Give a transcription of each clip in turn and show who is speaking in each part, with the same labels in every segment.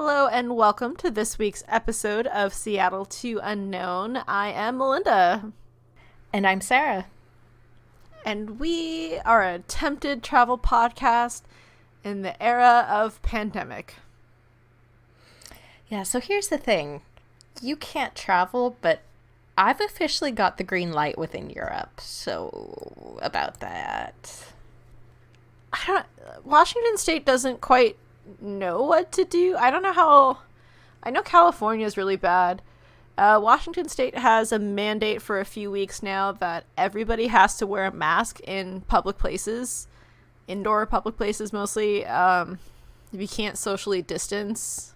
Speaker 1: Hello and welcome to this week's episode of Seattle to Unknown. I am Mellinda.
Speaker 2: And I'm Sarah.
Speaker 1: And we are a attempted travel podcast in the era of pandemic.
Speaker 2: Yeah, so here's the thing. You can't travel, but I've officially got the green light within Europe. So, about that.
Speaker 1: Washington State doesn't quite know what to do. I don't know how. I know California is really bad. Washington State has a mandate for a few weeks now that everybody has to wear a mask in public places, indoor public places mostly. If you can't socially distance,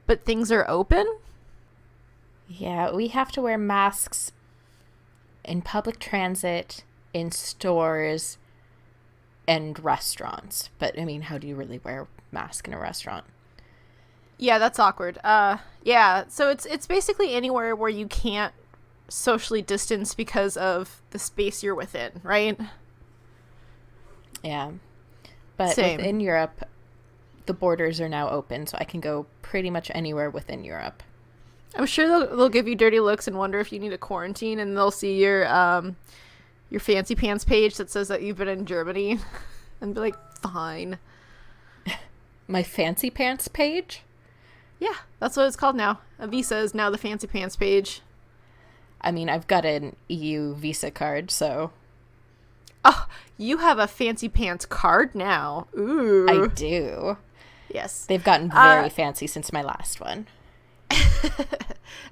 Speaker 1: but things are open.
Speaker 2: Yeah, we have to wear masks in public transit, in stores, and restaurants. But I mean, how do you really wear a mask in a restaurant?
Speaker 1: Yeah, that's awkward. Yeah, so it's basically anywhere where you can't socially distance because of the space you're within, right?
Speaker 2: Yeah. But
Speaker 1: Same.
Speaker 2: Within Europe, the borders are now open, so I can go pretty much anywhere within Europe.
Speaker 1: I'm sure they'll give you dirty looks and wonder if you need a quarantine, and they'll see your fancy pants page that says that you've been in Germany and be like, fine.
Speaker 2: My fancy pants page?
Speaker 1: Yeah, that's what it's called now. A visa is now the fancy pants page.
Speaker 2: I mean, I've got an EU visa card, so...
Speaker 1: Oh, you have a fancy pants card now. Ooh.
Speaker 2: I do.
Speaker 1: Yes.
Speaker 2: They've gotten very fancy since my last one.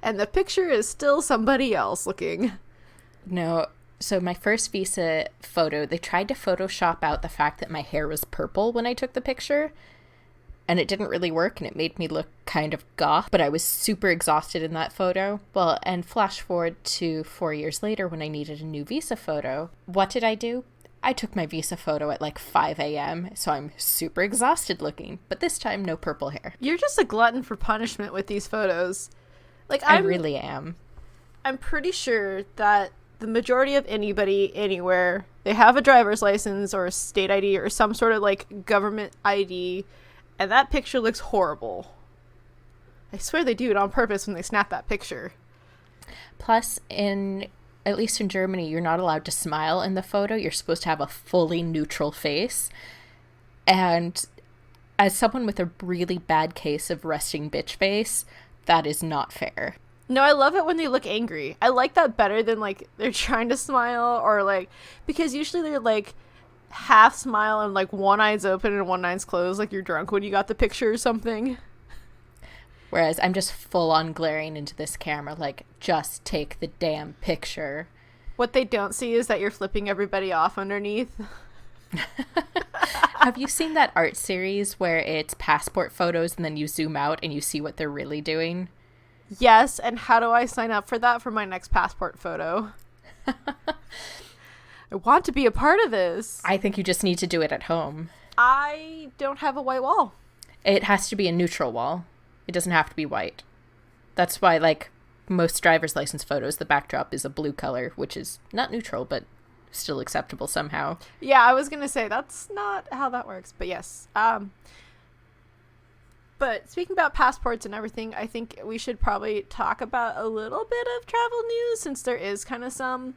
Speaker 1: And the picture is still somebody else looking.
Speaker 2: No, so my first visa photo, they tried to Photoshop out the fact that my hair was purple when I took the picture. And it didn't really work, and it made me look kind of goth, but I was super exhausted in that photo. Well, and flash forward to 4 years later when I needed a new visa photo. What did I do? I took my visa photo at like 5 a.m., so I'm super exhausted looking, but this time no purple hair.
Speaker 1: You're just a glutton for punishment with these photos. Like
Speaker 2: I really am.
Speaker 1: I'm pretty sure that the majority of anybody anywhere, they have a driver's license or a state ID or some sort of like government ID, and that picture looks horrible. I swear they do it on purpose when they snap that picture.
Speaker 2: Plus, at least in Germany, you're not allowed to smile in the photo. You're supposed to have a fully neutral face. And as someone with a really bad case of resting bitch face, that is not fair.
Speaker 1: No, I love it when they look angry. I like that better than like they're trying to smile or like, because usually they're like half smile and like one eye's open and one eye's closed, like you're drunk when you got the picture or something.
Speaker 2: Whereas I'm just full on glaring into this camera like, just take the damn picture.
Speaker 1: What they don't see is that you're flipping everybody off underneath.
Speaker 2: Have you seen that art series where it's passport photos and then you zoom out and you see what they're really doing?
Speaker 1: Yes, and how do I sign up for that for my next passport photo? I want to be a part of this.
Speaker 2: I think you just need to do it at home.
Speaker 1: I don't have a white wall.
Speaker 2: It has to be a neutral wall. It doesn't have to be white. That's why, like, most driver's license photos, the backdrop is a blue color, which is not neutral, but still acceptable somehow.
Speaker 1: Yeah, I was going to say, that's not how that works, but yes. But speaking about passports and everything, I think we should probably talk about a little bit of travel news, since there is kind of some...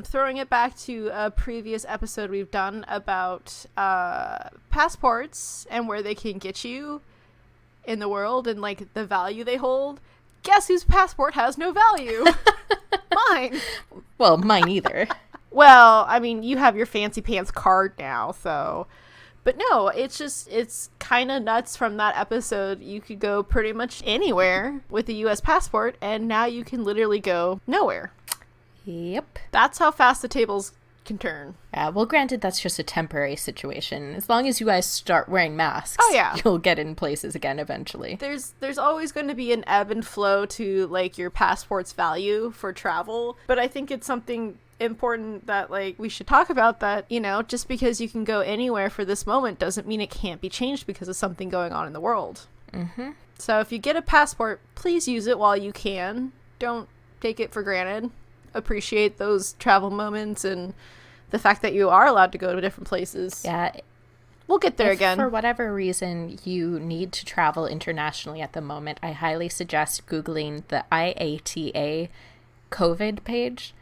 Speaker 1: throwing it back to a previous episode we've done about passports and where they can get you in the world and like the value they hold. Guess whose passport has no value? Mine.
Speaker 2: Well, mine either.
Speaker 1: Well, I mean, you have your fancy pants card now, so... But no, it's kind of nuts from that episode. You could go pretty much anywhere with a U.S. passport, and now you can literally go nowhere.
Speaker 2: Yep.
Speaker 1: That's how fast the tables can turn.
Speaker 2: Yeah, well, granted, that's just a temporary situation. As long as you guys start wearing masks,
Speaker 1: oh, yeah,
Speaker 2: you'll get in places again eventually.
Speaker 1: There's always going to be an ebb and flow to, like, your passport's value for travel. But I think it's something important that, like, we should talk about, that, you know, just because you can go anywhere for this moment doesn't mean it can't be changed because of something going on in the world.
Speaker 2: Mm-hmm.
Speaker 1: So if you get a passport, please use it while you can. Don't take it for granted. Appreciate those travel moments and the fact that you are allowed to go to different places.
Speaker 2: Yeah,
Speaker 1: We'll get there
Speaker 2: if
Speaker 1: again.
Speaker 2: For whatever reason you need to travel internationally at the moment, I highly suggest Googling the IATA COVID page,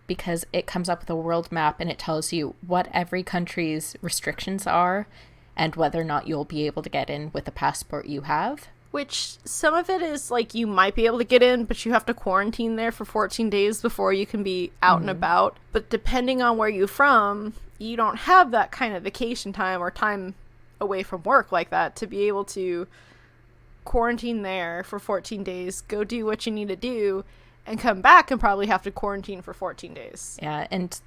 Speaker 2: because it comes up with a world map and it tells you what every country's restrictions are and whether or not you'll be able to get in with the passport you have.
Speaker 1: Which, some of it is, like, you might be able to get in, but you have to quarantine there for 14 days before you can be out and about. But depending on where you're from, you don't have that kind of vacation time or time away from work like that to be able to quarantine there for 14 days, go do what you need to do, and come back and probably have to quarantine for 14 days.
Speaker 2: Yeah, and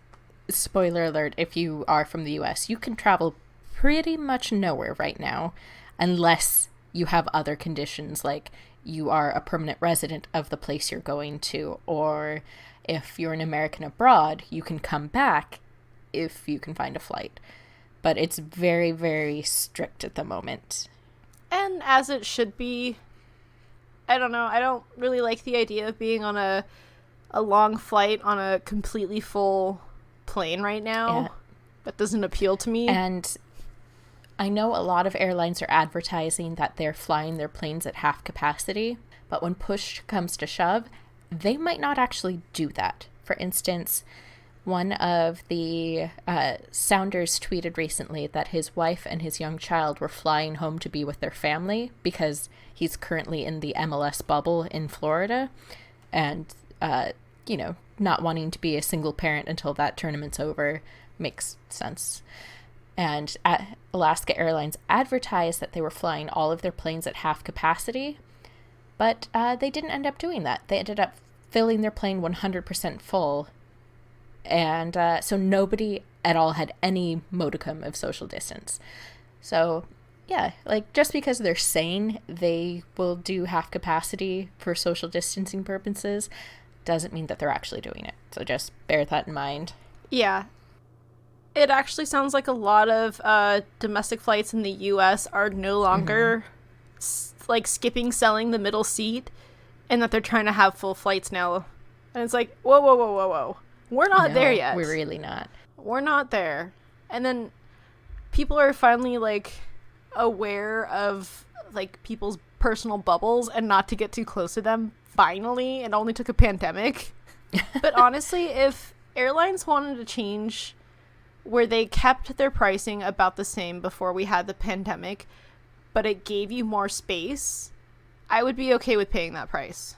Speaker 2: spoiler alert, if you are from the US, you can travel pretty much nowhere right now unless you have other conditions, like you are a permanent resident of the place you're going to, or if you're an American abroad, you can come back if you can find a flight. But it's very, very strict at the moment.
Speaker 1: And as it should be. I don't know. I don't really like the idea of being on a long flight on a completely full plane right now.
Speaker 2: Yeah.
Speaker 1: That doesn't appeal to me.
Speaker 2: And I know a lot of airlines are advertising that they're flying their planes at half capacity, but when push comes to shove, they might not actually do that. For instance, one of the Sounders tweeted recently that his wife and his young child were flying home to be with their family because he's currently in the MLS bubble in Florida and, not wanting to be a single parent until that tournament's over makes sense. And Alaska Airlines advertised that they were flying all of their planes at half capacity, but they didn't end up doing that. They ended up filling their plane 100% full, and so nobody at all had any modicum of social distance. So, yeah, like, just because they're saying they will do half capacity for social distancing purposes doesn't mean that they're actually doing it. So just bear that in mind.
Speaker 1: Yeah. It actually sounds like a lot of domestic flights in the U.S. are no longer skipping selling the middle seat, and that they're trying to have full flights now. And it's like, whoa. We're not there yet.
Speaker 2: We're really not.
Speaker 1: We're not there. And then people are finally, aware of, people's personal bubbles and not to get too close to them. Finally. It only took a pandemic. But honestly, if airlines wanted to change where they kept their pricing about the same before we had the pandemic, but it gave you more space, I would be okay with paying that price.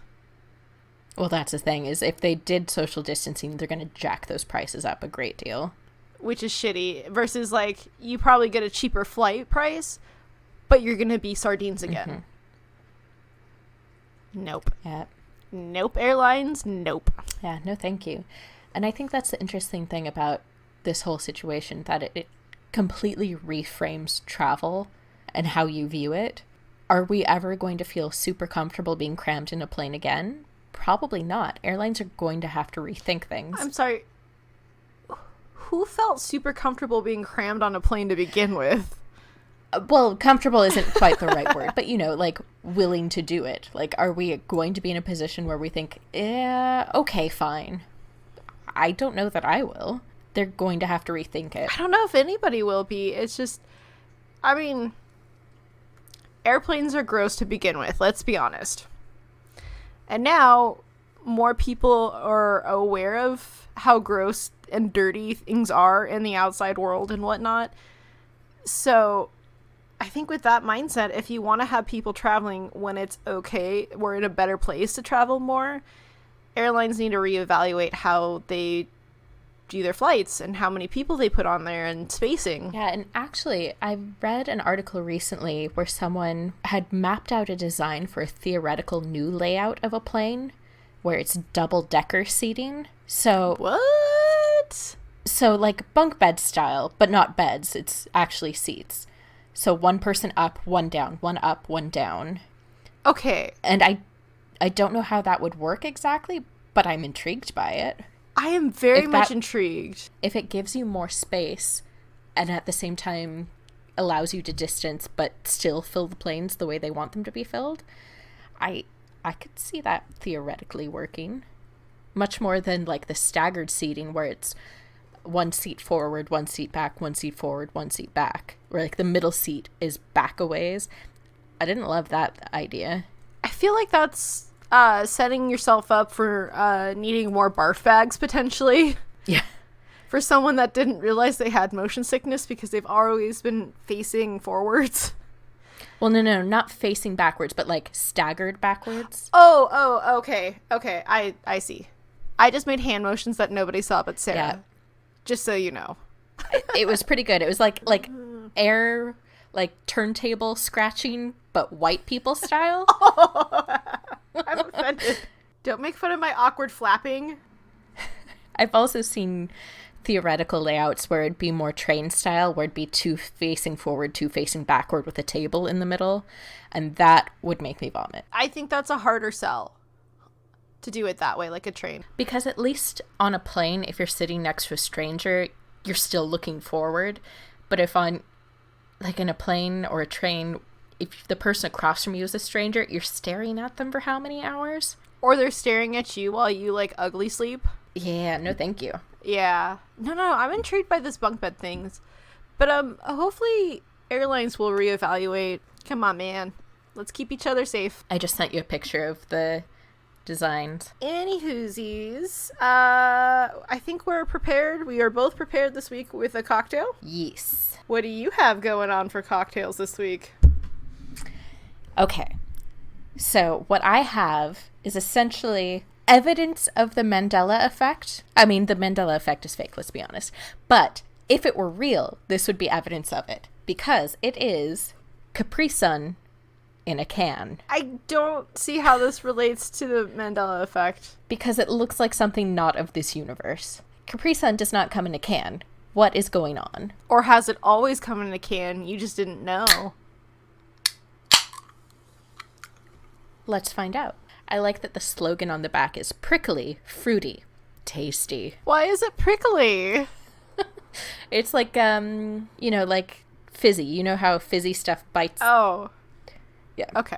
Speaker 2: Well, that's the thing, is if they did social distancing, they're going to jack those prices up a great deal.
Speaker 1: Which is shitty. Versus, you probably get a cheaper flight price, but you're going to be sardines again. Nope.
Speaker 2: Yeah.
Speaker 1: Nope, airlines, nope.
Speaker 2: Yeah, no thank you. And I think that's the interesting thing about this whole situation, that it completely reframes travel and how you view it. Are we ever going to feel super comfortable being crammed in a plane again? Probably not. Airlines are going to have to rethink things.
Speaker 1: I'm sorry. Who felt super comfortable being crammed on a plane to begin with?
Speaker 2: Well, comfortable isn't quite the right word, but, willing to do it. Are we going to be in a position where we think, okay, fine. I don't know that I will. They're going to have to rethink it.
Speaker 1: I don't know if anybody will be. It's just, airplanes are gross to begin with, let's be honest. And now, more people are aware of how gross and dirty things are in the outside world and whatnot. So, I think with that mindset, if you want to have people traveling when it's okay, we're in a better place to travel more, airlines need to reevaluate how they do their flights and how many people they put on there and spacing.
Speaker 2: Yeah, and actually, I read an article recently where someone had mapped out a design for a theoretical new layout of a plane where it's double-decker seating. So
Speaker 1: what?
Speaker 2: So bunk bed style, but not beds. It's actually seats. So one person up, one down, one up, one down.
Speaker 1: Okay.
Speaker 2: And I don't know how that would work exactly, but I'm intrigued by it.
Speaker 1: I am very much intrigued.
Speaker 2: If it gives you more space and at the same time allows you to distance but still fill the planes the way they want them to be filled, I could see that theoretically working. Much more than the staggered seating where it's one seat forward, one seat back, one seat forward, one seat back. Where like the middle seat is back a ways. I didn't love that idea.
Speaker 1: I feel like that's setting yourself up for needing more barf bags potentially.
Speaker 2: Yeah.
Speaker 1: For someone that didn't realize they had motion sickness because they've always been facing forwards.
Speaker 2: Well, no, not facing backwards, but like staggered backwards.
Speaker 1: Oh, okay. I see. I just made hand motions that nobody saw but Sarah.
Speaker 2: Yeah.
Speaker 1: Just so you know.
Speaker 2: It was pretty good. It was like air, like turntable scratching, but white people style.
Speaker 1: I'm offended. Don't make fun of my awkward flapping.
Speaker 2: I've also seen theoretical layouts where it'd be more train style, where it'd be two facing forward, two facing backward with a table in the middle, and that would make me vomit.
Speaker 1: I think that's a harder sell to do it that way, like a train.
Speaker 2: Because at least on a plane, if you're sitting next to a stranger, you're still looking forward. But if on, like in a plane or a train, if the person across from you is a stranger, you're staring at them for how many hours?
Speaker 1: Or they're staring at you while you, like, ugly sleep.
Speaker 2: Yeah, no thank you.
Speaker 1: Yeah. No, I'm intrigued by this bunk bed things. But hopefully airlines will reevaluate. Come on, man. Let's keep each other safe.
Speaker 2: I just sent you a picture of the designs.
Speaker 1: Anywhoosies, I think we're prepared. We are both prepared this week with a cocktail.
Speaker 2: Yes.
Speaker 1: What do you have going on for cocktails this week?
Speaker 2: Okay. So what I have is essentially evidence of the Mandela effect. I mean, the Mandela effect is fake, let's be honest. But if it were real, this would be evidence of it. Because it is Capri Sun in a can.
Speaker 1: I don't see how this relates to the Mandela effect.
Speaker 2: Because it looks like something not of this universe. Capri Sun does not come in a can. What is going on?
Speaker 1: Or has it always come in a can? You just didn't know.
Speaker 2: Let's find out. I like that the slogan on the back is prickly, fruity, tasty.
Speaker 1: Why is it prickly?
Speaker 2: It's like, like fizzy. You know how fizzy stuff bites?
Speaker 1: Oh.
Speaker 2: Yeah.
Speaker 1: Okay.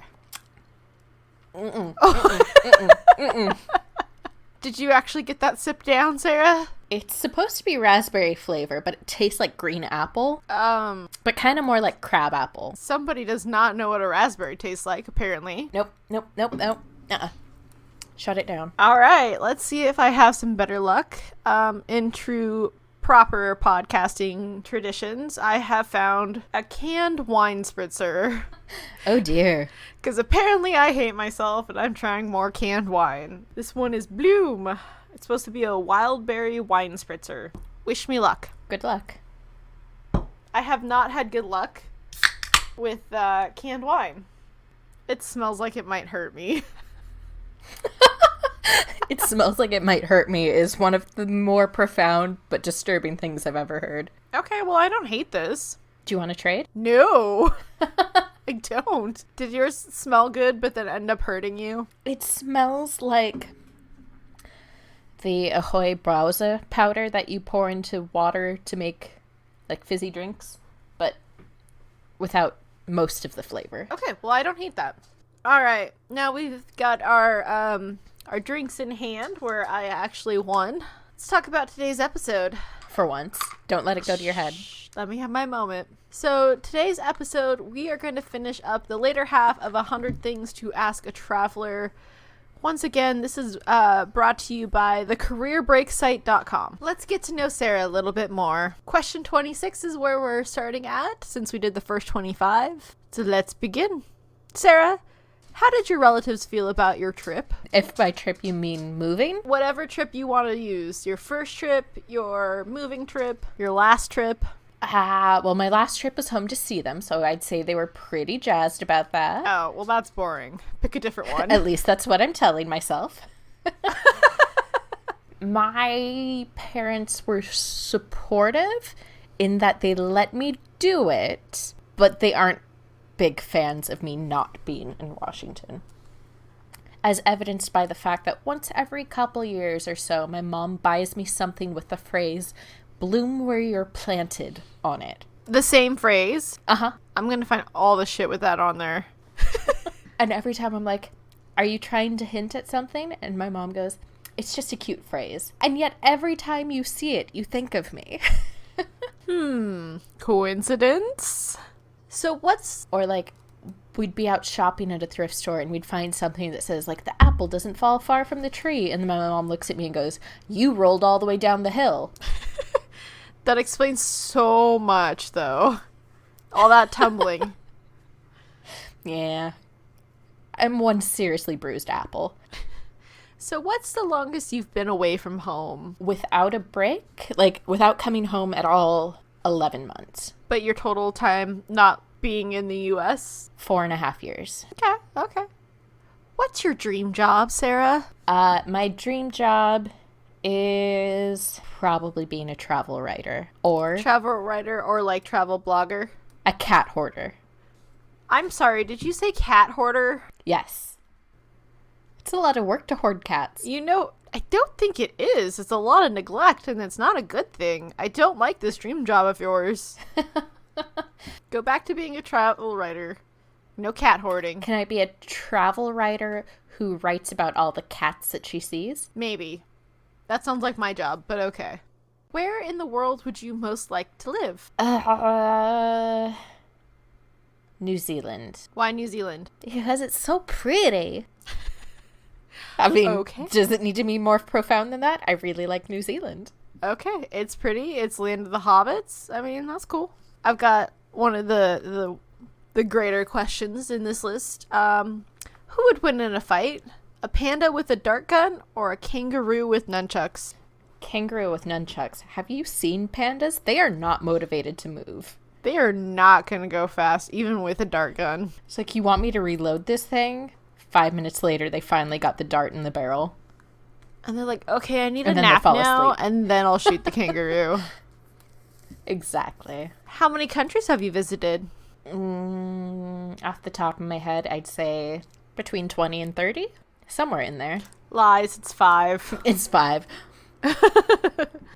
Speaker 2: Mm-mm.
Speaker 1: Oh.
Speaker 2: Mm-mm. Mm-mm.
Speaker 1: Did you actually get that sip down, Sarah?
Speaker 2: It's supposed to be raspberry flavor, but it tastes like green apple. But kind of more like crab apple.
Speaker 1: Somebody does not know what a raspberry tastes like, apparently.
Speaker 2: Nope. Shut it down.
Speaker 1: All right, let's see if I have some better luck. In true proper podcasting traditions, I have found a canned wine spritzer.
Speaker 2: Oh dear.
Speaker 1: Because apparently I hate myself and I'm trying more canned wine. This one is Bloom. It's supposed to be a wild berry wine spritzer. Wish me luck.
Speaker 2: Good luck.
Speaker 1: I have not had good luck with canned wine. It smells like it might hurt me.
Speaker 2: It smells like it might hurt me is one of the more profound but disturbing things I've ever heard.
Speaker 1: Okay, well, I don't hate this.
Speaker 2: Do you want to trade?
Speaker 1: No. I don't. Did yours smell good but then end up hurting you?
Speaker 2: It smells like the Ahoy Brause powder that you pour into water to make like fizzy drinks, but without most of the flavor.
Speaker 1: Okay, well, I don't hate that. All right, now we've got our drinks in hand where I actually won. Let's talk about today's episode.
Speaker 2: For once. Don't let it go to your head.
Speaker 1: Let me have my moment. So today's episode, we are going to finish up the later half of 100 Things to Ask a Traveler. Once again, this is brought to you by thecareerbreaksite.com. Let's get to know Sarah a little bit more. Question 26 is where we're starting at, since we did the first 25. So let's begin. Sarah, how did your relatives feel about your trip?
Speaker 2: If by trip you mean moving?
Speaker 1: Whatever trip you want to use. Your first trip, your moving trip, your last trip.
Speaker 2: Well, my last trip was home to see them, so I'd say they were pretty jazzed about that.
Speaker 1: Oh, well, that's boring. Pick a different one.
Speaker 2: At least that's what I'm telling myself. My parents were supportive in that they let me do it, but they aren't big fans of me not being in Washington. As evidenced by the fact that once every couple years or so, my mom buys me something with the phrase, "Bloom where you're planted" on it.
Speaker 1: The same phrase?
Speaker 2: Uh-huh.
Speaker 1: I'm going to find all the shit with that on there.
Speaker 2: And every time I'm like, "Are you trying to hint at something?" And my mom goes, It's just a cute phrase. And yet every time you see it, you think of me.
Speaker 1: Coincidence? So what's...
Speaker 2: Or like, we'd be out shopping at a thrift store and we'd find something that says like, the apple doesn't fall far from the tree. And then my mom looks at me and goes, you rolled all the way down the hill.
Speaker 1: That explains so much, though. All that tumbling.
Speaker 2: Yeah. I'm one seriously bruised apple.
Speaker 1: So what's the longest you've been away from home?
Speaker 2: Without a break? Like, without coming home at all, 11 months.
Speaker 1: But your total time not being in the U.S.?
Speaker 2: 4.5 years.
Speaker 1: Okay. What's your dream job, Sarah?
Speaker 2: My dream job is probably being a travel writer. Or...
Speaker 1: Travel writer or, like, travel blogger?
Speaker 2: A cat hoarder.
Speaker 1: I'm sorry, did you say cat hoarder?
Speaker 2: Yes. It's a lot of work to hoard cats.
Speaker 1: You know, I don't think it is. It's a lot of neglect, and it's not a good thing. I don't like this dream job of yours. Go back to being a travel writer. No cat hoarding.
Speaker 2: Can I be a travel writer who writes about all the cats that she sees?
Speaker 1: Maybe. That sounds like my job, but okay. Where in the world would you most like to live?
Speaker 2: New Zealand.
Speaker 1: Why New Zealand?
Speaker 2: Because it's so pretty. I mean,
Speaker 1: okay.
Speaker 2: Does it need to be more profound than that? I really like New Zealand.
Speaker 1: Okay, it's pretty. It's land of the hobbits. I mean, that's cool. I've got one of the greater questions in this list. Who would win in a fight? A panda with a dart gun or a kangaroo with nunchucks?
Speaker 2: Kangaroo with nunchucks. Have you seen pandas? They are not motivated to move.
Speaker 1: They are not going to go fast, even with a dart gun.
Speaker 2: It's like, you want me to reload this thing? 5 minutes later, they finally got the dart in the barrel.
Speaker 1: And they're like, okay, I need a nap now, and then I'll shoot the kangaroo.
Speaker 2: Exactly.
Speaker 1: How many countries have you visited?
Speaker 2: Off the top of my head, I'd say between 20 and 30. Somewhere in there.
Speaker 1: Lies, it's 5.
Speaker 2: It's 5.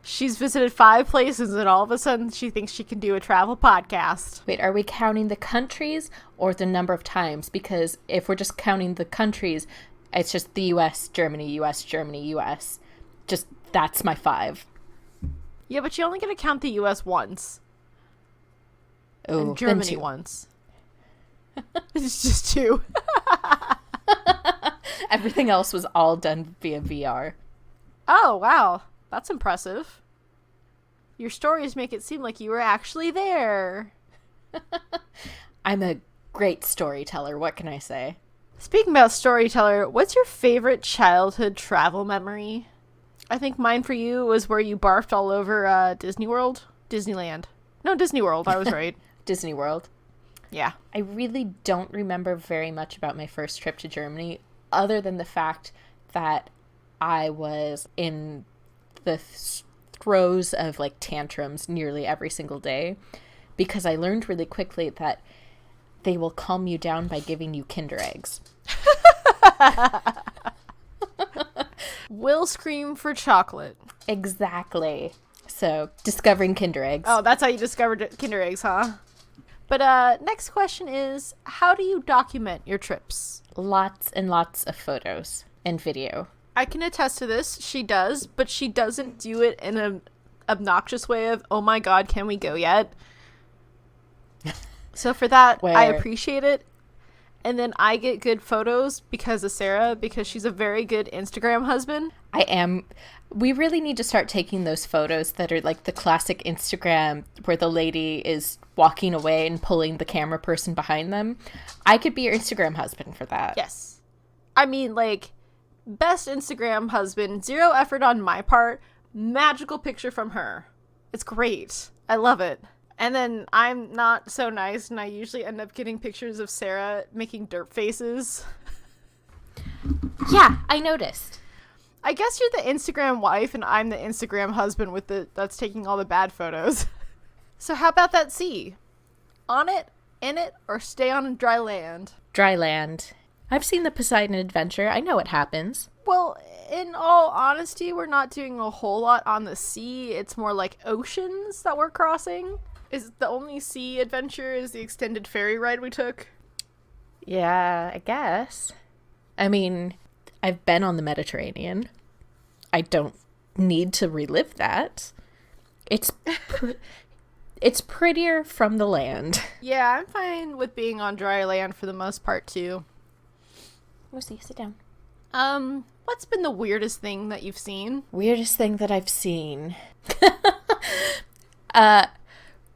Speaker 1: She's visited 5 places, and all of a sudden she thinks she can do a travel podcast.
Speaker 2: Wait, are we counting the countries or the number of times? Because if we're just counting the countries, it's just the US, Germany, US, Germany, US. Just, that's my 5.
Speaker 1: Yeah, but you only get to count the US once.
Speaker 2: Oh,
Speaker 1: and Germany once. It's just 2.
Speaker 2: Everything else was all done via VR.
Speaker 1: Oh, wow. That's impressive. Your stories make it seem like you were actually there.
Speaker 2: I'm a great storyteller. What can I say?
Speaker 1: Speaking about storyteller, what's your favorite childhood travel memory? I think mine for you was where you barfed all over Disney World? Disneyland. No, Disney World. I was right.
Speaker 2: Disney World.
Speaker 1: Yeah.
Speaker 2: I really don't remember very much about my first trip to Germany, other than the fact that I was in the throes of like tantrums nearly every single day, because I learned really quickly that they will calm you down by giving you Kinder eggs.
Speaker 1: Will scream for chocolate.
Speaker 2: Exactly. So, discovering Kinder eggs.
Speaker 1: Oh, that's how you discovered Kinder eggs, huh? But next question is, how do you document your trips?
Speaker 2: Lots and lots of photos and video.
Speaker 1: I can attest to this. She does, but she doesn't do it in an obnoxious way of, oh my god, can we go yet? So for that, I appreciate it. And then I get good photos because of Sarah, because she's a very good Instagram husband.
Speaker 2: I am. We really need to start taking those photos that are like the classic Instagram where the lady is walking away and pulling the camera person behind them. I could be your Instagram husband for that.
Speaker 1: Yes. I mean, like, best Instagram husband, 0 effort on my part, magical picture from her. It's great. I love it. And then I'm not so nice, and I usually end up getting pictures of Sarah making derp faces.
Speaker 2: Yeah, I noticed.
Speaker 1: I guess you're the Instagram wife, and I'm the Instagram husband that's taking all the bad photos. So how about that sea? On it, in it, or stay on dry land?
Speaker 2: Dry land. I've seen the Poseidon Adventure. I know what happens.
Speaker 1: Well, in all honesty, we're not doing a whole lot on the sea. It's more like oceans that we're crossing. Is the only sea adventure is the extended ferry ride we took?
Speaker 2: Yeah, I guess. I mean, I've been on the Mediterranean. I don't need to relive that. It's it's prettier from the land.
Speaker 1: Yeah, I'm fine with being on dry land for the most part too.
Speaker 2: Lucy, sit down.
Speaker 1: What's been the weirdest thing that you've seen?
Speaker 2: Weirdest thing that I've seen.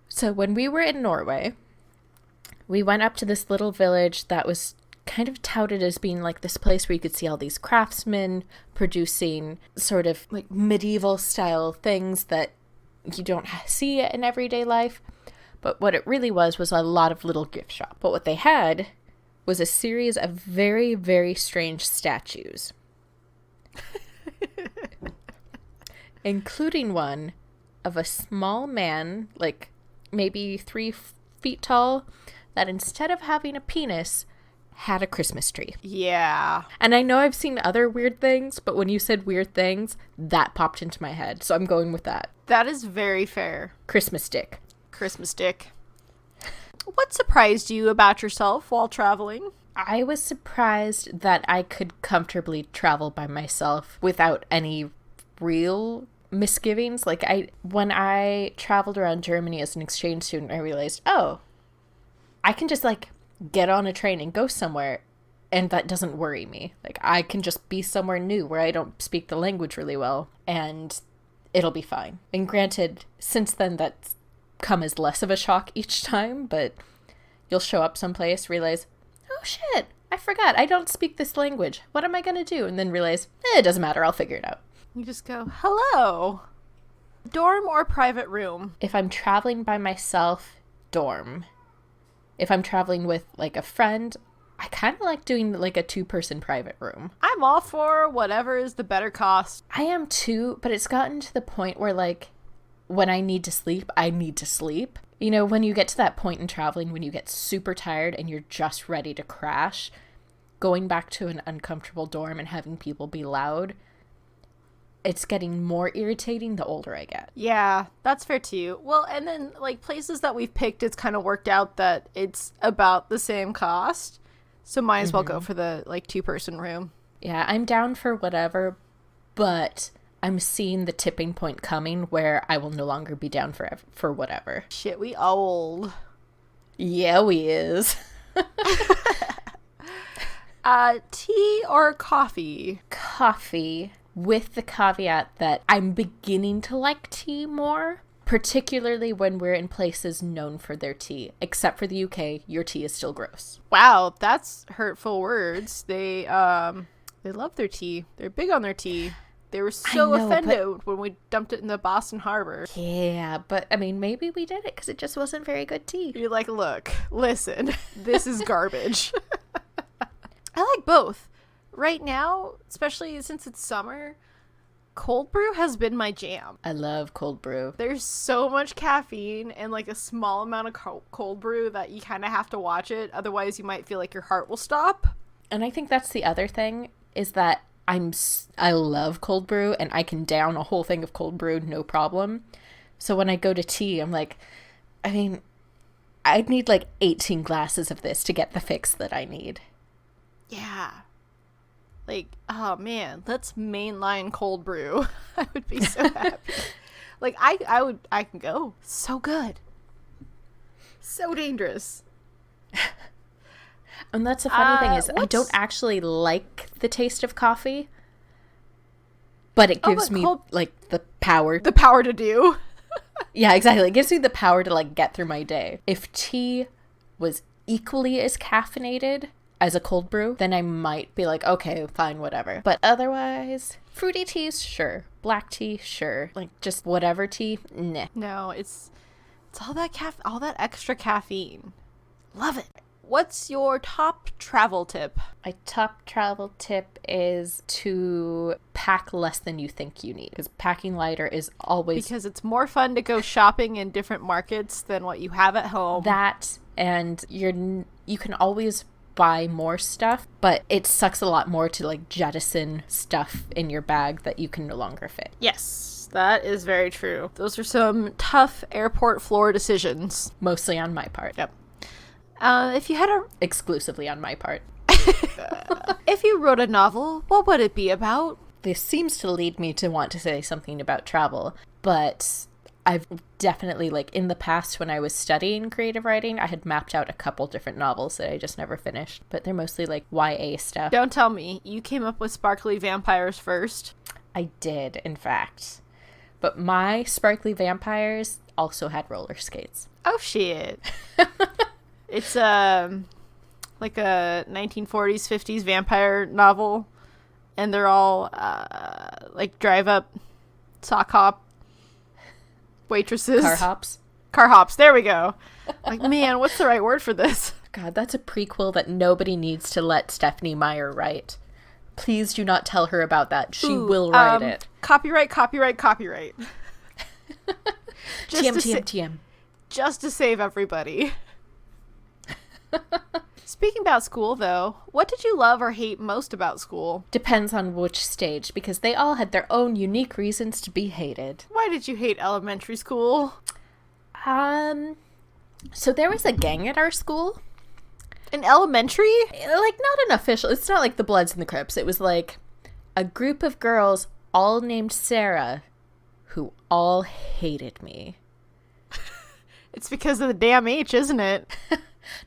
Speaker 2: So when we were in Norway, we went up to this little village that was kind of touted as being like this place where you could see all these craftsmen producing sort of like medieval style things that you don't see in everyday life. But what it really was a lot of little gift shops. But what they had was a series of very, very strange statues. Including one of a small man, like maybe 3 feet tall, that instead of having a penis, had a Christmas tree.
Speaker 1: Yeah.
Speaker 2: And I know I've seen other weird things, but when you said weird things, that popped into my head. So I'm going with that.
Speaker 1: That is very fair.
Speaker 2: Christmas dick.
Speaker 1: Christmas dick. What surprised you about yourself while traveling?
Speaker 2: I was surprised that I could comfortably travel by myself without any real misgivings. Like, when I traveled around Germany as an exchange student, I realized, oh, I can just like get on a train and go somewhere, and that doesn't worry me. Like, I can just be somewhere new where I don't speak the language really well, and it'll be fine. And granted, since then that's come as less of a shock each time, but you'll show up someplace, realize, oh shit, I forgot, I don't speak this language. What am I gonna do? And then realize, it doesn't matter, I'll figure it out.
Speaker 1: You just go, hello. Dorm or private room?
Speaker 2: If I'm traveling by myself, dorm. If I'm traveling with like a friend, I kind of like doing like a 2-person private room.
Speaker 1: I'm all for whatever is the better cost.
Speaker 2: I am too, but it's gotten to the point where like when I need to sleep, I need to sleep. You know, when you get to that point in traveling when you get super tired and you're just ready to crash, going back to an uncomfortable dorm and having people be loud, it's getting more irritating the older I get.
Speaker 1: Yeah, that's fair too. Well, and then like places that we've picked, it's kind of worked out that it's about the same cost. So might as well go for the like 2-person room.
Speaker 2: Yeah, I'm down for whatever, but I'm seeing the tipping point coming where I will no longer be down for whatever.
Speaker 1: Shit, we old.
Speaker 2: Yeah, we is.
Speaker 1: Tea or coffee?
Speaker 2: Coffee, with the caveat that I'm beginning to like tea more, particularly when we're in places known for their tea. Except for the UK, your tea is still gross.
Speaker 1: Wow, that's hurtful words. They love their tea. They're big on their tea. They were so offended when we dumped it in the Boston Harbor.
Speaker 2: Yeah, but I mean, maybe we did it because it just wasn't very good tea.
Speaker 1: You're like, look, listen, this is garbage. I like both. Right now, especially since it's summer, cold brew has been my jam.
Speaker 2: I love cold brew.
Speaker 1: There's so much caffeine and like a small amount of cold brew that you kind of have to watch it. Otherwise, you might feel like your heart will stop.
Speaker 2: And I think that's the other thing is that I love cold brew and I can down a whole thing of cold brew, no problem. So when I go to tea, I'm like, I mean, I'd need like 18 glasses of this to get the fix that I need.
Speaker 1: Yeah. Like, oh man, let's mainline cold brew. I would be so happy. Like, I can go. So good. So dangerous.
Speaker 2: And that's the funny thing is, I don't actually like the taste of coffee, but it gives me like the power.
Speaker 1: The power to do.
Speaker 2: Yeah, exactly. It gives me the power to like get through my day. If tea was equally as caffeinated as a cold brew, then I might be like, okay, fine, whatever. But otherwise, fruity teas, sure. Black tea, sure. Like just whatever tea, nah.
Speaker 1: No, it's all that extra caffeine. Love it. What's your top travel tip?
Speaker 2: My top travel tip is to pack less than you think you need. Because packing lighter is always...
Speaker 1: Because it's more fun to go shopping in different markets than what you have at home.
Speaker 2: That, and you can always buy more stuff, but it sucks a lot more to like jettison stuff in your bag that you can no longer fit.
Speaker 1: Yes, that is very true. Those are some tough airport floor decisions.
Speaker 2: Mostly on my part.
Speaker 1: Yep. If you had
Speaker 2: exclusively on my part.
Speaker 1: If you wrote a novel, what would it be about?
Speaker 2: this seems to lead me to want to say something about travel, but I've definitely, like, in the past when I was studying creative writing, I had mapped out a couple different novels that I just never finished, but they're mostly, like, YA stuff.
Speaker 1: Don't tell me. You came up with sparkly vampires first.
Speaker 2: I did, in fact. But my sparkly vampires also had roller skates.
Speaker 1: Oh, shit. It's, like a 1940s, 50s vampire novel, and they're all, like, drive-up, sock hop waitresses. Car hops, there we go. Like, man, what's the right word for this?
Speaker 2: God, that's a prequel that nobody needs to let Stephanie Meyer write. Please do not tell her about that. She will write it.
Speaker 1: Copyright.
Speaker 2: TM.
Speaker 1: Just to save everybody. Speaking about school, though, what did you love or hate most about school?
Speaker 2: Depends on which stage, because they all had their own unique reasons to be hated.
Speaker 1: Why did you hate elementary school?
Speaker 2: So there was a gang at our school.
Speaker 1: In elementary?
Speaker 2: Like, not an official, it's not like the Bloods and the Crips. It was like a group of girls all named Sarah who all hated me.
Speaker 1: It's because of the damn H, isn't it?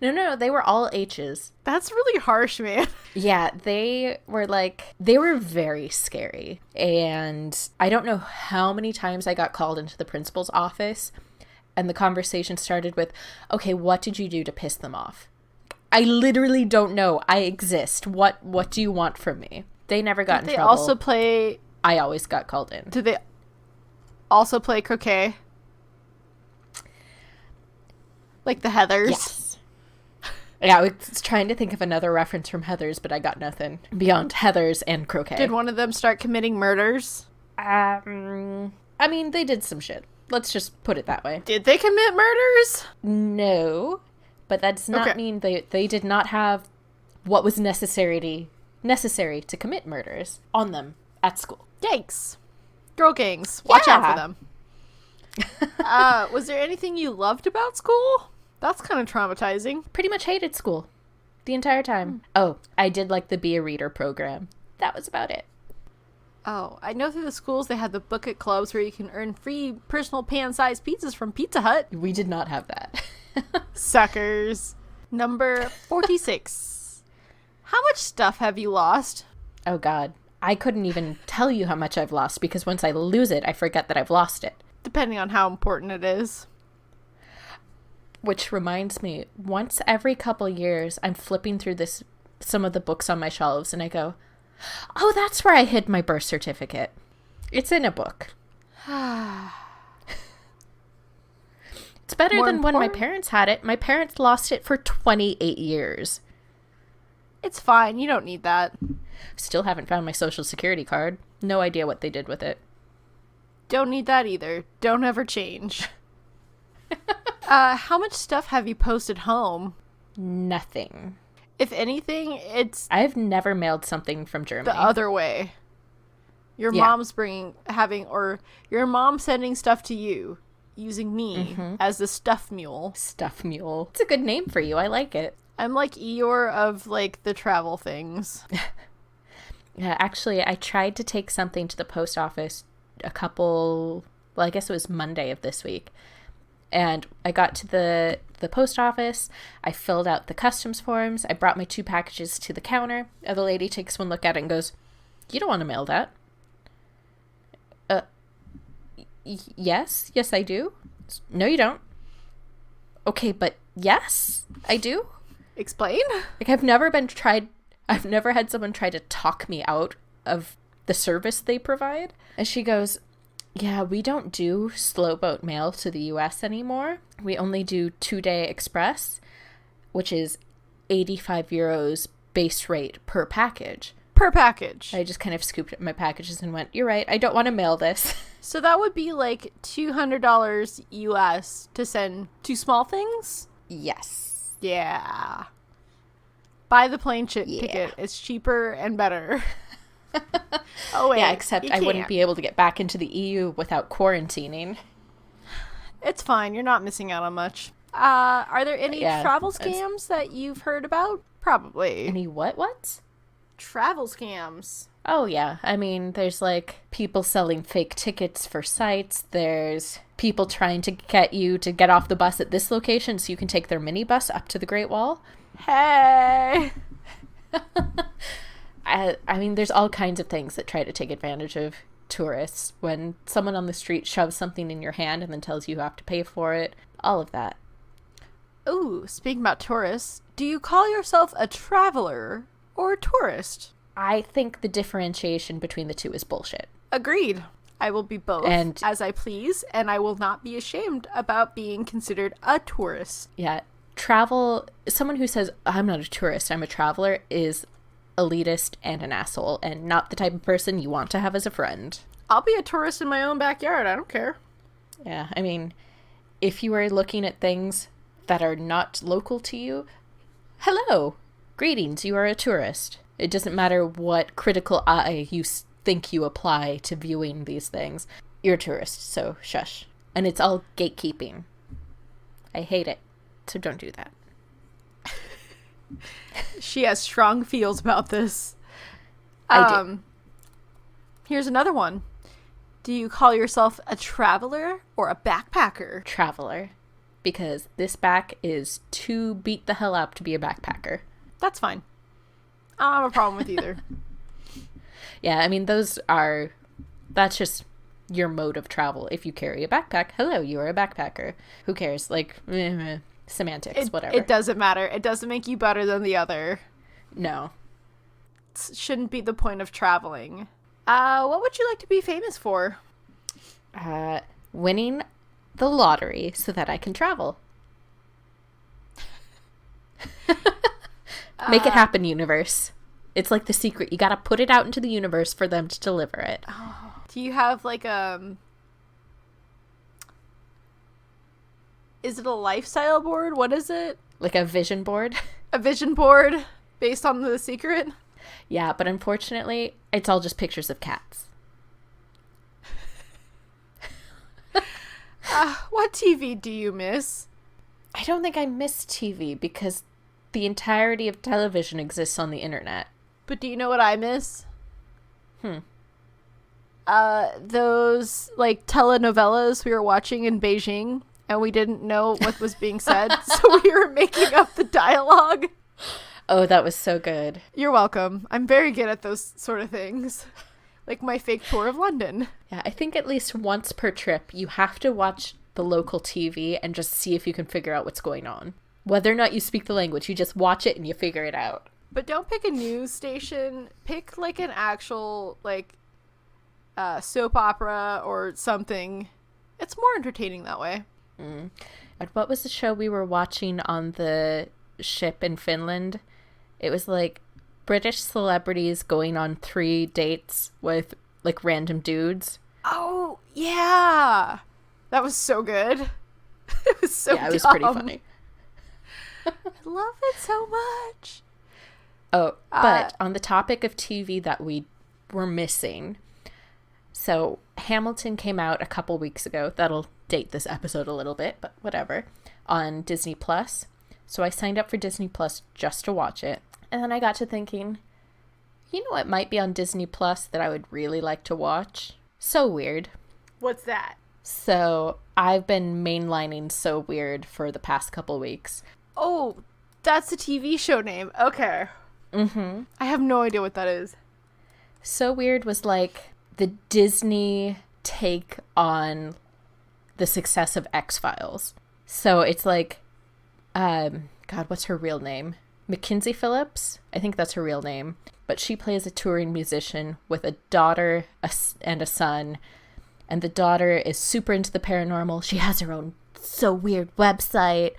Speaker 2: No, they were all H's.
Speaker 1: That's really harsh, man.
Speaker 2: Yeah, they were very scary. And I don't know how many times I got called into the principal's office and the conversation started with, okay, what did you do to piss them off? I literally don't know. I exist. What do you want from me? They never got in trouble. I always got called in.
Speaker 1: Did they also play croquet? Like the Heathers?
Speaker 2: Yes. Yeah, I was trying to think of another reference from Heathers, but I got nothing beyond Heathers and croquet.
Speaker 1: Did one of them start committing murders?
Speaker 2: I mean, they did some shit. Let's just put it that way.
Speaker 1: Did they commit murders?
Speaker 2: No, but that does not mean they did not have what was necessary to commit murders on them at school.
Speaker 1: Yikes. Girl gangs. Watch out for them. Was there anything you loved about school? That's kind of traumatizing.
Speaker 2: Pretty much hated school the entire time. Oh, I did like the Be a Reader program. That was about it.
Speaker 1: Oh, I know through the schools they had the book it clubs where you can earn free personal pan-sized pizzas from Pizza Hut.
Speaker 2: We did not have that.
Speaker 1: Suckers. Number 46. How much stuff have you lost?
Speaker 2: Oh, God. I couldn't even tell you how much I've lost because once I lose it, I forget that I've lost it.
Speaker 1: Depending on how important it is.
Speaker 2: Which reminds me, once every couple years, I'm flipping through some of the books on my shelves, and I go, oh, that's where I hid my birth certificate. It's in a book. It's better than when my parents had it. My parents lost it for 28 years.
Speaker 1: It's fine. You don't need that.
Speaker 2: Still haven't found my social security card. No idea what they did with it.
Speaker 1: Don't need that either. Don't ever change. How much stuff have you posted home?
Speaker 2: Nothing.
Speaker 1: If anything,
Speaker 2: I've never mailed something from Germany.
Speaker 1: The other way. Your mom's your mom sending stuff to you using me as the stuff mule.
Speaker 2: Stuff mule. It's a good name for you. I like it.
Speaker 1: I'm like Eeyore of like the travel things.
Speaker 2: Yeah, actually, I tried to take something to the post office I guess it was Monday of this week. And I got to the post office. I filled out the customs forms. I brought my 2 packages to the counter. The lady takes one look at it and goes, you don't want to mail that. Yes, I do. No, you don't. Okay, but yes, I do.
Speaker 1: Explain.
Speaker 2: Like, I've never had someone try to talk me out of the service they provide. And she goes, yeah, we don't do slow boat mail to the US anymore. We only do 2-day express, which is 85 euros base rate per package.
Speaker 1: Per package.
Speaker 2: I just kind of scooped up my packages and went, you're right, I don't want to mail this.
Speaker 1: So that would be like $200 US to send 2 small things?
Speaker 2: Yes.
Speaker 1: Yeah. Buy the plane ticket. It's cheaper and better. Oh, wait.
Speaker 2: Yeah, except I wouldn't be able to get back into the EU without quarantining.
Speaker 1: It's fine. You're not missing out on much. Are there any travel scams that you've heard about? Probably.
Speaker 2: Any what?
Speaker 1: Travel scams.
Speaker 2: Oh, yeah. I mean, there's like people selling fake tickets for sites. There's people trying to get you to get off the bus at this location so you can take their minibus up to the Great Wall.
Speaker 1: Hey!
Speaker 2: I mean, there's all kinds of things that try to take advantage of tourists. When someone on the street shoves something in your hand and then tells you you have to pay for it. All of that.
Speaker 1: Ooh, speaking about tourists, do you call yourself a traveler or a tourist?
Speaker 2: I think the differentiation between the two is bullshit.
Speaker 1: Agreed. I will be both as I please, and I will not be ashamed about being considered a tourist.
Speaker 2: Yeah. Someone who says, I'm not a tourist, I'm a traveler, is elitist and an asshole, and not the type of person you want to have as a friend.
Speaker 1: I'll be a tourist in my own backyard. I don't care.
Speaker 2: Yeah, I mean, if you are looking at things that are not local to you, hello, greetings, you are a tourist. It doesn't matter what critical eye you think you apply to viewing these things. You're a tourist, so shush. And it's all gatekeeping. I hate it, so don't do that.
Speaker 1: She has strong feels about this.
Speaker 2: I do.
Speaker 1: Here's another one. Do you call yourself a traveler or a backpacker?
Speaker 2: Traveler. Because this back is too beat the hell up to be a backpacker.
Speaker 1: That's fine. I don't have a problem with either.
Speaker 2: Yeah, I mean, that's just your mode of travel. If you carry a backpack, hello, you are a backpacker. Who cares? Like, semantics, whatever.
Speaker 1: It doesn't matter. It doesn't make you better than the other.
Speaker 2: No.
Speaker 1: It shouldn't be the point of traveling. What would you like to be famous for?
Speaker 2: Winning the lottery so that I can travel. Make it happen, universe. It's like The Secret. You gotta put it out into the universe for them to deliver it.
Speaker 1: Oh. Do you have like is it a lifestyle board? What is it?
Speaker 2: Like a vision board?
Speaker 1: A vision board based on The Secret?
Speaker 2: Yeah, but unfortunately, it's all just pictures of cats.
Speaker 1: What TV do you miss?
Speaker 2: I don't think I miss TV because the entirety of television exists on the internet.
Speaker 1: But do you know what I miss? Those like telenovelas we were watching in Beijing and we didn't know what was being said, so we were making up the dialogue.
Speaker 2: Oh, that was so good.
Speaker 1: You're welcome. I'm very good at those sort of things. Like my fake tour of London.
Speaker 2: Yeah, I think at least once per trip, you have to watch the local TV and just see if you can figure out what's going on. Whether or not you speak the language, you just watch it and you figure it out.
Speaker 1: But don't pick a news station. Pick like an actual like soap opera or something. It's more entertaining that way.
Speaker 2: And what was the show we were watching on the ship in Finland? It was like British celebrities going on 3 dates with like random dudes.
Speaker 1: Oh, yeah. That was so good. It was so dumb.
Speaker 2: Yeah, it was pretty funny.
Speaker 1: I love it so much.
Speaker 2: Oh, but on the topic of TV that we were missing, so Hamilton came out a couple weeks ago. That'll date this episode a little bit, but whatever, on Disney Plus. So I signed up for Disney Plus just to watch it. And then I got to thinking, you know what might be on Disney Plus that I would really like to watch? So Weird.
Speaker 1: What's that?
Speaker 2: So I've been mainlining So Weird for the past couple weeks.
Speaker 1: Oh, that's the TV show name. Okay.
Speaker 2: Mm-hmm.
Speaker 1: I have no idea what that is.
Speaker 2: So Weird was like the Disney take on the success of X-Files. So it's like, God, what's her real name? Mackenzie Phillips? I think that's her real name. But she plays a touring musician with a daughter and a son. And the daughter is super into the paranormal. She has her own So Weird website,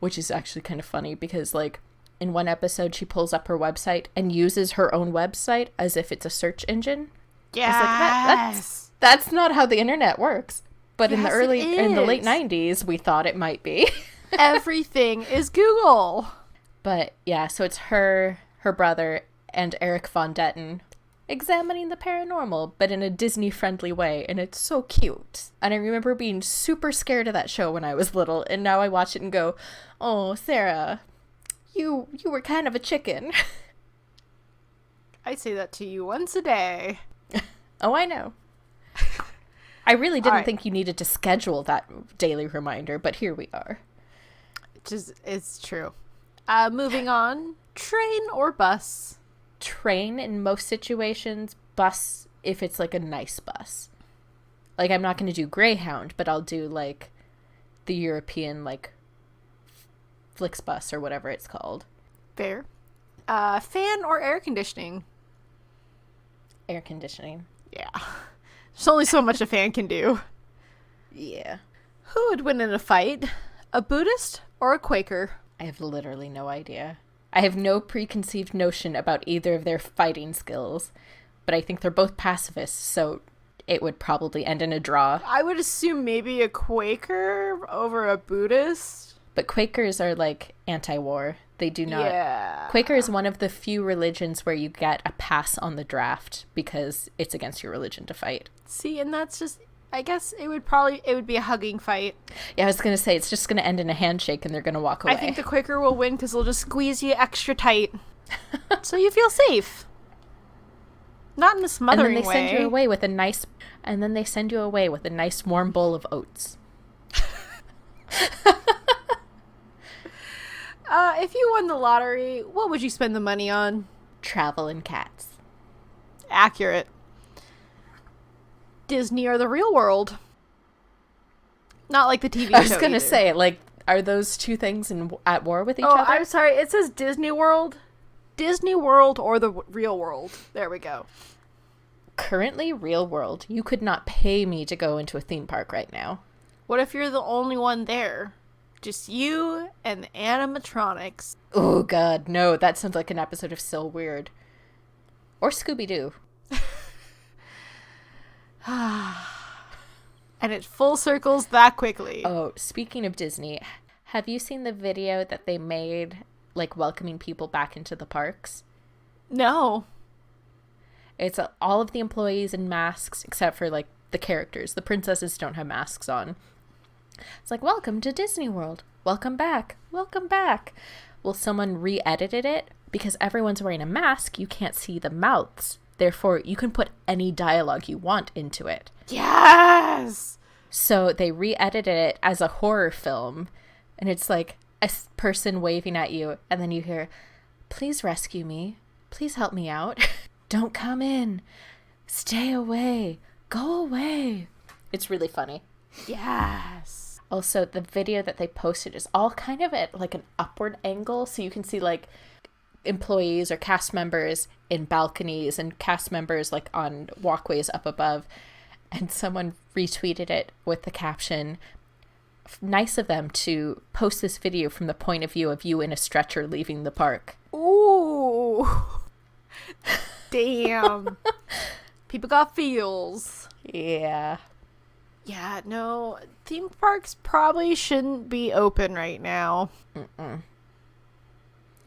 Speaker 2: which is actually kind of funny because, like, in one episode, she pulls up her website and uses her own website as if it's a search engine.
Speaker 1: Yes.
Speaker 2: Like, that's not how the internet works. But
Speaker 1: yes,
Speaker 2: in the late 90s, we thought it might be.
Speaker 1: Everything is Google.
Speaker 2: But yeah, so it's her brother, and Eric Von Detten examining the paranormal, but in a Disney-friendly way, and it's so cute. And I remember being super scared of that show when I was little, and now I watch it and go, oh, Sarah, you were kind of a chicken.
Speaker 1: I say that to you once a day.
Speaker 2: Oh, I know. I really didn't
Speaker 1: right.
Speaker 2: think you needed to schedule that daily reminder, but here we are.
Speaker 1: It's true. Moving on. Train or bus?
Speaker 2: Train in most situations, bus if it's like a nice bus. Like, I'm not going to do Greyhound, but I'll do like the European like Flixbus or whatever it's called.
Speaker 1: Fair. Fan or air conditioning?
Speaker 2: Air conditioning.
Speaker 1: Yeah. There's only so much a fan can do.
Speaker 2: Yeah.
Speaker 1: Who would win in a fight? A Buddhist or a Quaker?
Speaker 2: I have literally no idea. I have no preconceived notion about either of their fighting skills, but I think they're both pacifists, so it would probably end in a draw.
Speaker 1: I would assume maybe a Quaker over a Buddhist.
Speaker 2: But Quakers are like anti-war. They do not.
Speaker 1: Yeah.
Speaker 2: Quaker is one of the few religions where you get a pass on the draft because it's against your religion to fight.
Speaker 1: See, and that's just, I guess it would be a hugging fight.
Speaker 2: Yeah, I was going to say, it's just going to end in a handshake and they're going to walk away.
Speaker 1: I think the Quaker will win because they'll just squeeze you extra tight. So you feel safe. Not in a smothering way.
Speaker 2: And then they send you away with a nice warm bowl of oats.
Speaker 1: If you won the lottery, what would you spend the money on?
Speaker 2: Travel and cats.
Speaker 1: Accurate. Disney or the real world? Not like the TV show.
Speaker 2: I was going to say, like, are those two things at war with each other?
Speaker 1: Oh, I'm sorry. It says Disney World. Disney World or the real world. There we go.
Speaker 2: Currently, real world. You could not pay me to go into a theme park right now.
Speaker 1: What if you're the only one there? Just you and the animatronics.
Speaker 2: Oh, God, no. That sounds like an episode of So Weird. Or Scooby-Doo.
Speaker 1: And it full circles that quickly.
Speaker 2: Oh, speaking of Disney, have you seen the video that they made, like, welcoming people back into the parks?
Speaker 1: No.
Speaker 2: It's all of the employees in masks, except for, like, the characters. The princesses don't have masks on. It's like, welcome to Disney World. Welcome back. Welcome back. Well, someone re-edited it. Because everyone's wearing a mask, you can't see the mouths. Therefore, you can put any dialogue you want into it.
Speaker 1: Yes!
Speaker 2: So they re-edited it as a horror film. And it's like a person waving at you. And then you hear, please rescue me. Please help me out. Don't come in. Stay away. Go away. It's really funny.
Speaker 1: Yes.
Speaker 2: Also, the video that they posted is all kind of at like an upward angle. So you can see like employees or cast members in balconies and cast members like on walkways up above. And someone retweeted it with the caption, nice of them to post this video from the point of view of you in a stretcher leaving the park.
Speaker 1: Ooh. Damn. People got feels.
Speaker 2: Yeah.
Speaker 1: Yeah, no, theme parks probably shouldn't be open right now.
Speaker 2: Mm-mm.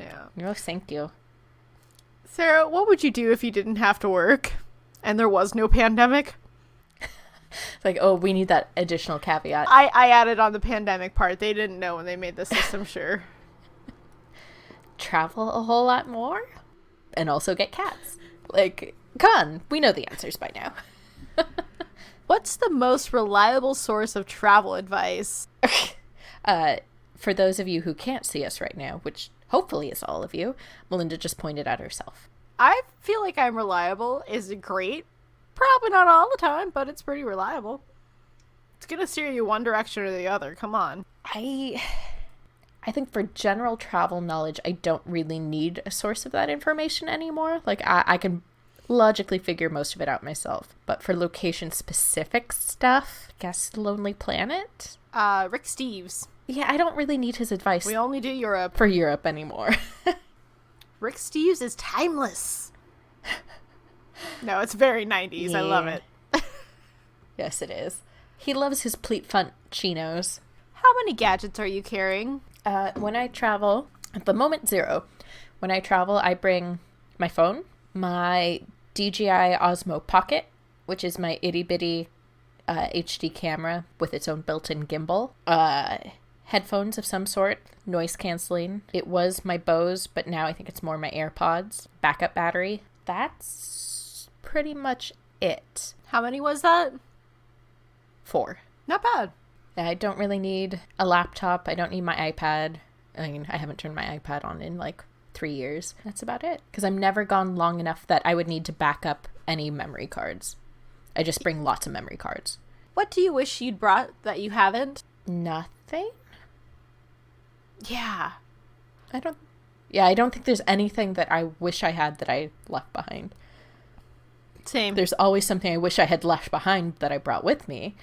Speaker 1: Yeah.
Speaker 2: No, thank you.
Speaker 1: Sarah, what would you do if you didn't have to work and there was no pandemic?
Speaker 2: It's like, oh, we need that additional caveat.
Speaker 1: I added on the pandemic part. They didn't know when they made the system, sure.
Speaker 2: Travel a whole lot more and also get cats. Like, come on, we know the answers by now.
Speaker 1: What's the most reliable source of travel advice?
Speaker 2: For those of you who can't see us right now, which hopefully is all of you, Melinda just pointed at herself.
Speaker 1: I feel like I'm reliable. Is it great? Probably not all the time, but it's pretty reliable. It's gonna steer you one direction or the other. Come on.
Speaker 2: I think for general travel knowledge, I don't really need a source of that information anymore. Like, I can logically figure most of it out myself. But for location-specific stuff, I guess Lonely Planet?
Speaker 1: Rick Steves.
Speaker 2: Yeah, I don't really need his advice.
Speaker 1: We only do Europe.
Speaker 2: For Europe anymore.
Speaker 1: Rick Steves is timeless. No, it's very 90s. Yeah. I love it.
Speaker 2: Yes, it is. He loves his pleat front chinos.
Speaker 1: How many gadgets are you carrying?
Speaker 2: When I travel, at the moment, 0. When I travel, I bring my phone, my DJI Osmo Pocket, which is my itty-bitty HD camera with its own built-in gimbal, headphones of some sort, noise canceling. It was my Bose, but now I think it's more my AirPods, backup battery, that's pretty much it.
Speaker 1: How many was that?
Speaker 2: 4.
Speaker 1: Not bad.
Speaker 2: I don't really need a laptop. I don't need my iPad. I mean, I haven't turned my iPad on in like 3 years. That's about it. Because I'm never gone long enough that I would need to back up any memory cards. I just bring lots of memory cards.
Speaker 1: What do you wish you'd brought that you haven't?
Speaker 2: Nothing?
Speaker 1: Yeah.
Speaker 2: I don't think there's anything that I wish I had that I left behind.
Speaker 1: Same.
Speaker 2: There's always something I wish I had left behind that I brought with me,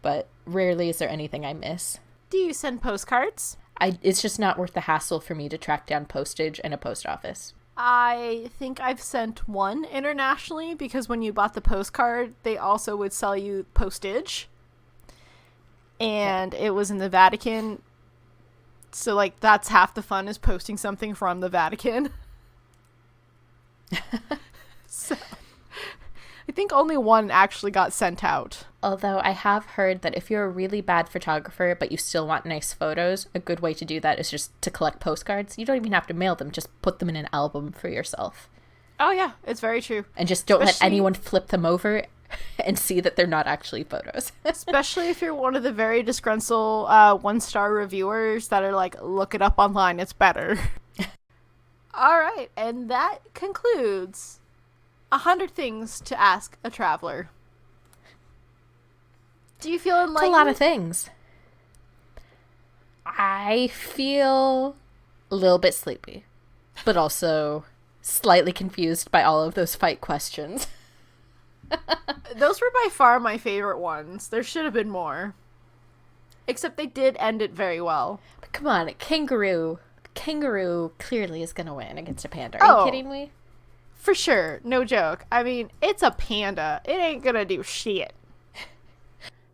Speaker 2: but rarely is there anything I miss.
Speaker 1: Do you send postcards?
Speaker 2: It's just not worth the hassle for me to track down postage and a post office.
Speaker 1: I think I've sent one internationally because when you bought the postcard, they also would sell you postage. And it was in the Vatican. So, like, that's half the fun is posting something from the Vatican. So, I think only one actually got sent out.
Speaker 2: Although I have heard that if you're a really bad photographer but you still want nice photos, a good way to do that is just to collect postcards. You don't even have to mail them, just put them in an album for yourself.
Speaker 1: Oh yeah, it's very true.
Speaker 2: And just don't let anyone flip them over and see that they're not actually photos.
Speaker 1: Especially if you're one of the very disgruntled 1-star reviewers that are like, look it up online, it's better. All right, and that concludes 100 things to ask a traveler. Do you feel enlightened?
Speaker 2: It's a lot of things. I feel a little bit sleepy, but also slightly confused by all of those fight questions.
Speaker 1: Those were by far my favorite ones. There should have been more. Except they did end it very well.
Speaker 2: But come on, kangaroo clearly is going to win against a panda. Are you kidding me?
Speaker 1: For sure. No joke. I mean, it's a panda. It ain't gonna do shit.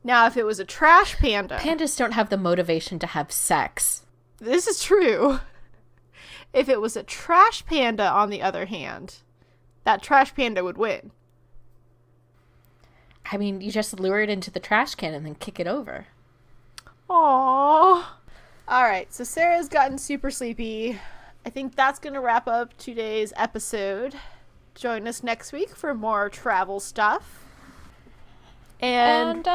Speaker 1: Now, if it was a trash panda...
Speaker 2: Pandas don't have the motivation to have sex.
Speaker 1: This is true. If it was a trash panda, on the other hand, that trash panda would win.
Speaker 2: I mean, you just lure it into the trash can and then kick it over.
Speaker 1: Aww. Alright, so Sarah's gotten super sleepy. I think that's going to wrap up today's episode. Join us next week for more travel stuff. And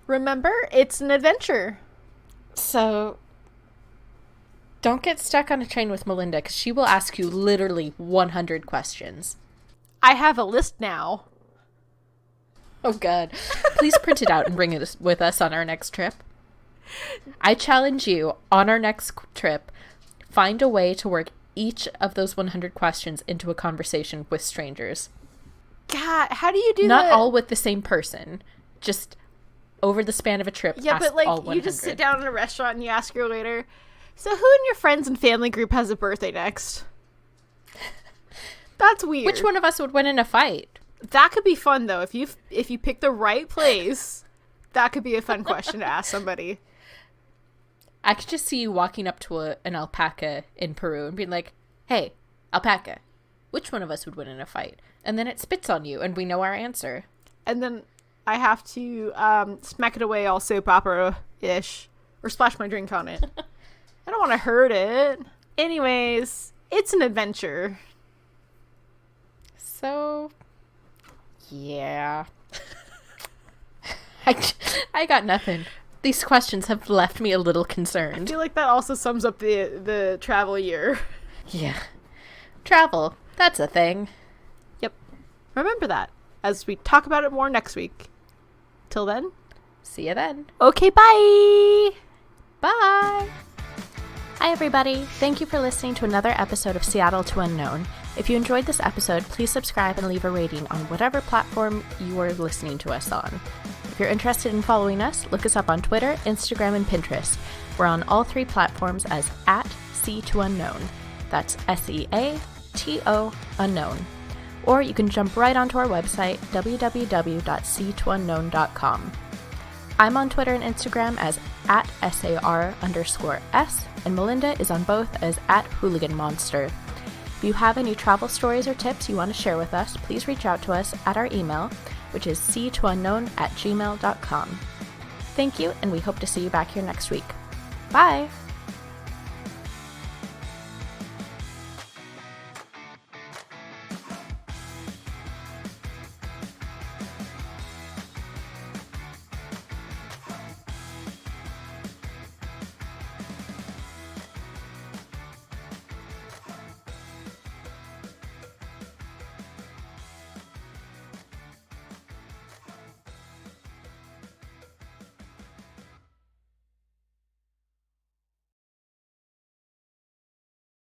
Speaker 1: remember, it's an adventure.
Speaker 2: So, don't get stuck on a train with Mellinda, because she will ask you literally 100 questions.
Speaker 1: I have a list now.
Speaker 2: Oh, God. Please print it out and bring it with us on our next trip. I challenge you, on our next trip, find a way to work each of those 100 questions into a conversation with strangers.
Speaker 1: God, how do you do that?
Speaker 2: Not all with the same person. Just over the span of a trip.
Speaker 1: Yeah, but like you just sit down in a restaurant and you ask your waiter, so who in your friends and family group has a birthday next? That's weird.
Speaker 2: Which one of us would win in a fight?
Speaker 1: That could be fun though. If you pick the right place, that could be a fun question to ask somebody.
Speaker 2: I could just see you walking up to an alpaca in Peru and being like, hey, alpaca, which one of us would win in a fight? And then it spits on you and we know our answer.
Speaker 1: And then I have to smack it away all soap opera-ish or splash my drink on it. I don't want to hurt it. Anyways, it's an adventure.
Speaker 2: So, yeah. I got nothing. These questions have left me a little concerned.
Speaker 1: I feel like that also sums up the travel year.
Speaker 2: Yeah. Travel. That's a thing.
Speaker 1: Yep. Remember that as we talk about it more next week. Till then.
Speaker 2: See you then.
Speaker 1: Okay, bye!
Speaker 2: Bye! Hi, everybody. Thank you for listening to another episode of Seattle to Unknown. If you enjoyed this episode, please subscribe and leave a rating on whatever platform you are listening to us on. If you're interested in following us, look us up on Twitter, Instagram, and Pinterest. We're on all 3 platforms as @C2Unknown. That's SEATO Unknown. Or you can jump right onto our website, www.c2unknown.com. I'm on Twitter and Instagram as @SAR_S, and Mellinda is on both as @HooliganMonster. If you have any travel stories or tips you want to share with us, please reach out to us at our email, which is c2unknown@gmail.com. Thank you, and we hope to see you back here next week. Bye!